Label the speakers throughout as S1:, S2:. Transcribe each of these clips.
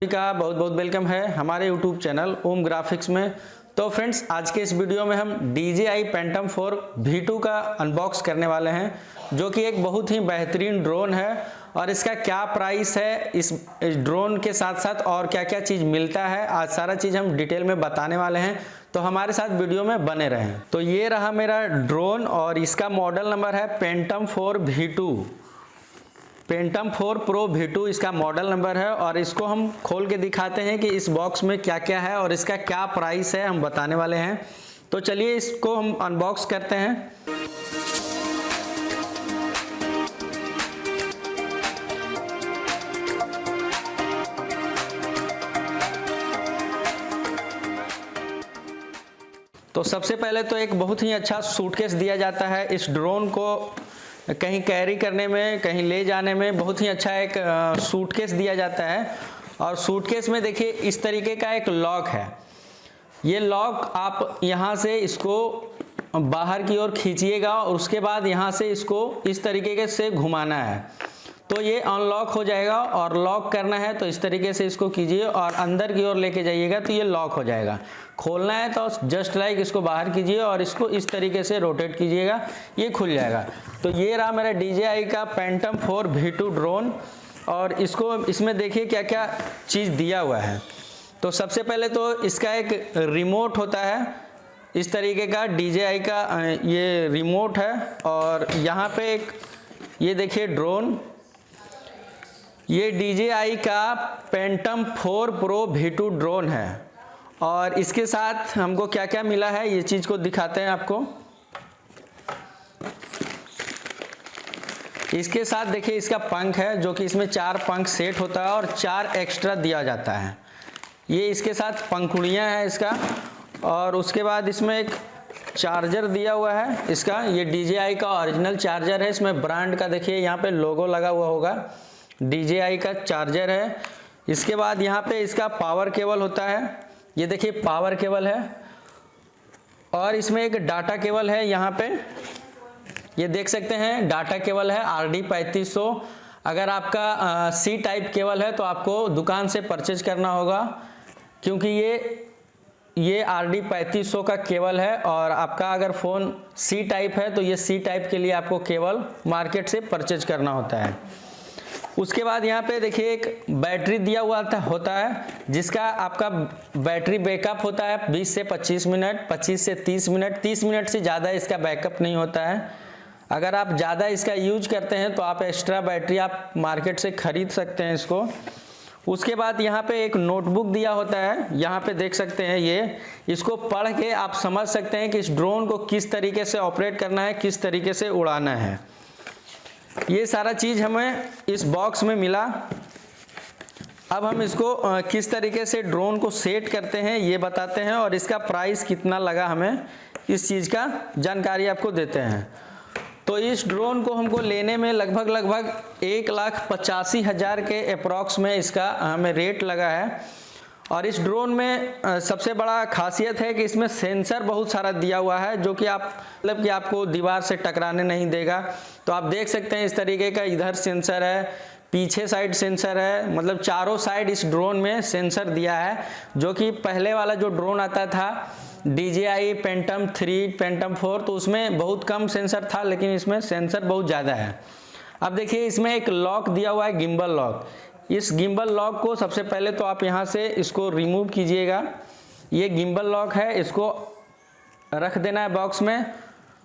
S1: का बहुत बहुत वेलकम है हमारे YouTube चैनल ओम ग्राफिक्स में। तो फ्रेंड्स, आज के इस वीडियो में हम DJI Phantom 4 V2 का अनबॉक्स करने वाले हैं, जो कि एक बहुत ही बेहतरीन ड्रोन है। और इसका क्या प्राइस है, इस ड्रोन के साथ साथ और क्या क्या चीज़ मिलता है, आज सारा चीज़ हम डिटेल में बताने वाले हैं। तो हमारे साथ वीडियो में बने रहें। तो ये रहा मेरा ड्रोन और इसका मॉडल नंबर है Phantom 4 V2। Phantom 4 Pro V2 इसका मॉडल नंबर है। और इसको हम खोल के दिखाते हैं कि इस बॉक्स में क्या क्या है और इसका क्या प्राइस है, हम बताने वाले हैं। तो चलिए इसको हम अनबॉक्स करते हैं। तो सबसे पहले तो एक बहुत ही अच्छा सूटकेस दिया जाता है। इस ड्रोन को कहीं कैरी करने में, कहीं ले जाने में बहुत ही अच्छा एक सूटकेस दिया जाता है। और सूटकेस में देखिए इस तरीके का एक लॉक है। ये लॉक आप यहाँ से इसको बाहर की ओर खींचिएगा और उसके बाद यहाँ से इसको इस तरीके से घुमाना है तो ये अनलॉक हो जाएगा। और लॉक करना है तो इस तरीके से इसको कीजिए और अंदर की ओर लेके जाइएगा तो ये लॉक हो जाएगा। खोलना है तो जस्ट लाइक इसको बाहर कीजिए और इसको इस तरीके से रोटेट कीजिएगा, ये खुल जाएगा। तो ये रहा मेरा DJI का Phantom 4 V2 ड्रोन। और इसमें देखिए क्या क्या चीज़ दिया हुआ है। तो सबसे पहले तो इसका एक रिमोट होता है, इस तरीके का DJI का ये रिमोट है। और यहाँ पे एक ये देखिए ड्रोन, ये DJI का Phantom 4 Pro V2 ड्रोन है। और इसके साथ हमको क्या क्या मिला है ये चीज़ को दिखाते हैं आपको। इसके साथ देखिए इसका पंख है, जो कि इसमें 4 पंख सेट होता है और 4 एक्स्ट्रा दिया जाता है। ये इसके साथ पंखुड़ियाँ हैं इसका। और उसके बाद इसमें एक चार्जर दिया हुआ है इसका। ये DJI का ओरिजिनल चार्जर है। इसमें ब्रांड का देखिए यहाँ पे लोगो लगा हुआ होगा, DJI का चार्जर है। इसके बाद यहाँ पे इसका पावर केबल होता है, ये देखिए पावर केबल है। और इसमें एक डाटा केबल है, यहाँ पे ये देख सकते हैं डाटा केबल है RD 3500। अगर आपका C टाइप केबल है तो आपको दुकान से परचेज करना होगा, क्योंकि ये RD 3500 का केबल है। और आपका अगर फ़ोन C टाइप है तो ये C टाइप के लिए आपको केबल मार्केट से परचेज करना होता है। उसके बाद यहाँ पे देखिए एक बैटरी दिया हुआ होता है, जिसका आपका बैटरी बैकअप होता है 20 से 25 मिनट, 25 से 30 मिनट। 30 मिनट से ज़्यादा इसका बैकअप नहीं होता है। अगर आप ज़्यादा इसका यूज करते हैं तो आप एक्स्ट्रा बैटरी आप मार्केट से ख़रीद सकते हैं इसको। उसके बाद यहाँ पे एक नोटबुक दिया होता है, यहाँ पे देख सकते हैं ये। इसको पढ़ के आप समझ सकते हैं कि इस ड्रोन को किस तरीके से ऑपरेट करना है, किस तरीके से उड़ाना है। ये सारा चीज़ हमें इस बॉक्स में मिला। अब हम इसको किस तरीके से ड्रोन को सेट करते हैं ये बताते हैं, और इसका प्राइस कितना लगा हमें इस चीज़ का जानकारी आपको देते हैं। तो इस ड्रोन को हमको लेने में लगभग 1,85,000 के अप्रॉक्स में इसका हमें रेट लगा है। और इस ड्रोन में सबसे बड़ा खासियत है कि इसमें सेंसर बहुत सारा दिया हुआ है, जो कि आपको दीवार से टकराने नहीं देगा। तो आप देख सकते हैं इस तरीके का इधर सेंसर है, पीछे साइड सेंसर है, मतलब चारों साइड इस ड्रोन में सेंसर दिया है। जो कि पहले वाला जो ड्रोन आता था DJI Phantom 3, Phantom 4, तो उसमें बहुत कम सेंसर था, लेकिन इसमें सेंसर बहुत ज़्यादा है। अब देखिए इसमें एक लॉक दिया हुआ है, गिम्बल लॉक। इस गिम्बल लॉक को सबसे पहले तो आप यहाँ से इसको रिमूव कीजिएगा। ये गिम्बल लॉक है, इसको रख देना है बॉक्स में।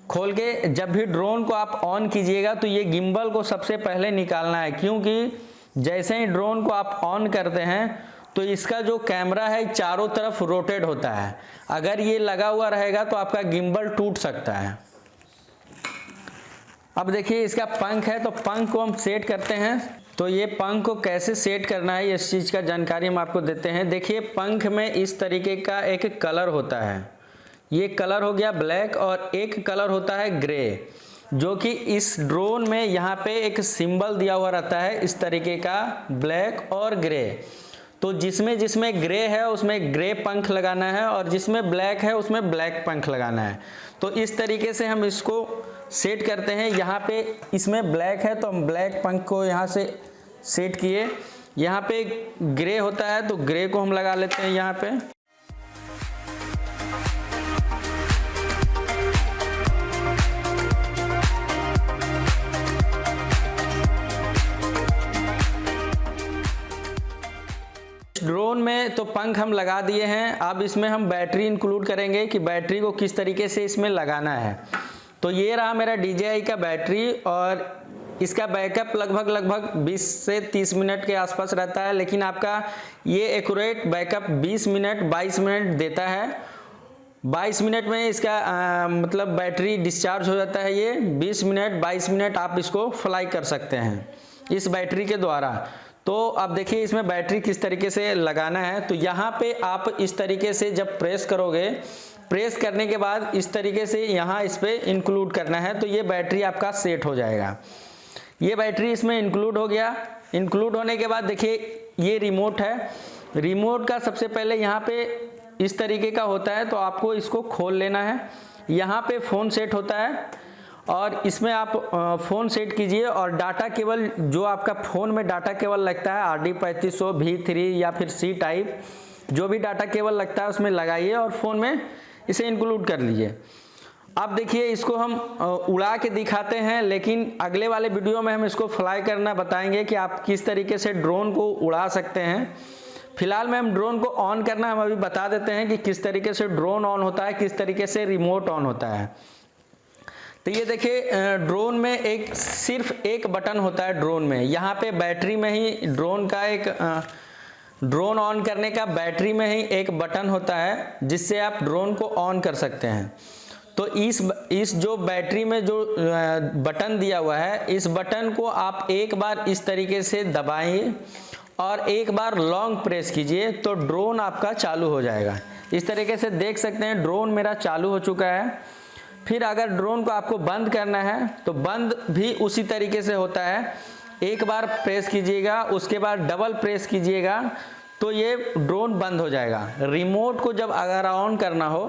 S1: खोल के जब भी ड्रोन को आप ऑन कीजिएगा तो ये गिम्बल को सबसे पहले निकालना है, क्योंकि जैसे ही ड्रोन को आप ऑन करते हैं तो इसका जो कैमरा है चारों तरफ रोटेट होता है। अगर ये लगा हुआ रहेगा तो आपका गिम्बल टूट सकता है। अब देखिए इसका पंख है, तो पंख को हम सेट करते हैं। तो ये पंख को कैसे सेट करना है इस चीज़ का जानकारी हम आपको देते हैं। देखिए पंख में इस तरीके का एक कलर होता है, ये कलर हो गया ब्लैक, और एक कलर होता है ग्रे, जो कि इस ड्रोन में यहाँ पे एक सिंबल दिया हुआ रहता है इस तरीके का, ब्लैक और ग्रे। तो जिसमें ग्रे है उसमें ग्रे पंख लगाना है, और जिसमें ब्लैक है उसमें ब्लैक पंख लगाना है। तो इस तरीके से हम इसको सेट करते हैं। यहाँ पे इसमें ब्लैक है तो हम ब्लैक पंख को यहाँ से सेट किए। यहाँ पे ग्रे होता है तो ग्रे को हम लगा लेते हैं यहाँ पे। ड्रोन में तो पंख हम लगा दिए हैं, अब इसमें हम बैटरी इंक्लूड करेंगे कि बैटरी को किस तरीके से इसमें लगाना है। तो ये रहा मेरा DJI का बैटरी और इसका बैकअप लगभग 20 से 30 मिनट के आसपास रहता है, लेकिन आपका ये एक्यूरेट बैकअप 20 मिनट 22 मिनट देता है। 22 मिनट में इसका मतलब बैटरी डिस्चार्ज हो जाता है। ये 20 मिनट 22 मिनट आप इसको फ्लाई कर सकते हैं इस बैटरी के द्वारा। तो अब देखिए इसमें बैटरी किस तरीके से लगाना है। तो यहाँ पे आप इस तरीके से जब प्रेस करोगे, प्रेस करने के बाद इस तरीके से यहाँ इस पे इंक्लूड करना है, तो ये बैटरी आपका सेट हो जाएगा। ये बैटरी इसमें इंक्लूड हो गया। इंक्लूड होने के बाद देखिए ये रिमोट है। रिमोट का सबसे पहले यहाँ पे इस तरीके का होता है, तो आपको इसको खोल लेना है। यहाँ पे फ़ोन सेट होता है और इसमें आप फ़ोन सेट कीजिए और डाटा केबल जो आपका फ़ोन में डाटा केबल लगता है RD3500 V3 या फिर C टाइप, जो भी डाटा केबल लगता है उसमें लगाइए और फ़ोन में इसे इंक्लूड कर लीजिए। अब देखिए इसको हम उड़ा के दिखाते हैं, लेकिन अगले वाले वीडियो में हम इसको फ्लाई करना बताएंगे कि आप किस तरीके से ड्रोन को उड़ा सकते हैं। फिलहाल में हम ड्रोन को ऑन करना हम अभी बता देते हैं कि किस तरीके से ड्रोन ऑन होता है, किस तरीके से रिमोट ऑन होता है। तो ये देखिए ड्रोन में सिर्फ एक बटन होता है ड्रोन में। यहाँ पे बैटरी में ही ड्रोन का ड्रोन ऑन करने का बैटरी में ही एक बटन होता है जिससे आप ड्रोन को ऑन कर सकते हैं। तो इस जो बैटरी में जो बटन दिया हुआ है, इस बटन को आप एक बार इस तरीके से दबाइए और एक बार लॉन्ग प्रेस कीजिए तो ड्रोन आपका चालू हो जाएगा। इस तरीके से देख सकते हैं ड्रोन मेरा चालू हो चुका है। फिर अगर ड्रोन को आपको बंद करना है तो बंद भी उसी तरीके से होता है। एक बार प्रेस कीजिएगा, उसके बाद डबल प्रेस कीजिएगा तो ये ड्रोन बंद हो जाएगा। रिमोट को जब अगर ऑन करना हो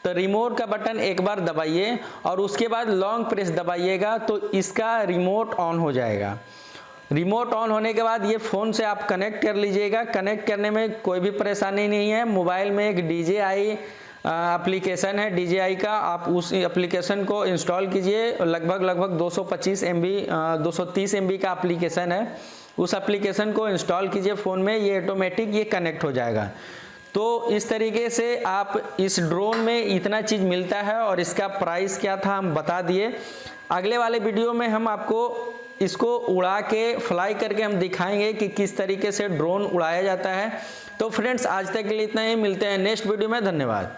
S1: तो रिमोट का बटन एक बार दबाइए और उसके बाद लॉन्ग प्रेस दबाइएगा तो इसका रिमोट ऑन हो जाएगा। रिमोट ऑन होने के बाद ये फ़ोन से आप कनेक्ट कर लीजिएगा। कनेक्ट करने में कोई भी परेशानी नहीं है। मोबाइल में एक DJI एप्लीकेशन है DJI का, आप उस एप्लीकेशन को इंस्टॉल कीजिए। लगभग 225 MB 230 MB का एप्लीकेशन है। उस एप्लीकेशन को इंस्टॉल कीजिए फ़ोन में, ये ऑटोमेटिक ये कनेक्ट हो जाएगा। तो इस तरीके से आप इस ड्रोन में इतना चीज़ मिलता है और इसका प्राइस क्या था हम बता दिए। अगले वाले वीडियो में हम आपको इसको उड़ा के फ्लाई करके हम दिखाएंगे कि किस तरीके से ड्रोन उड़ाया जाता है। तो फ्रेंड्स आज तक के लिए इतना ही, मिलते हैं नेक्स्ट वीडियो में। धन्यवाद।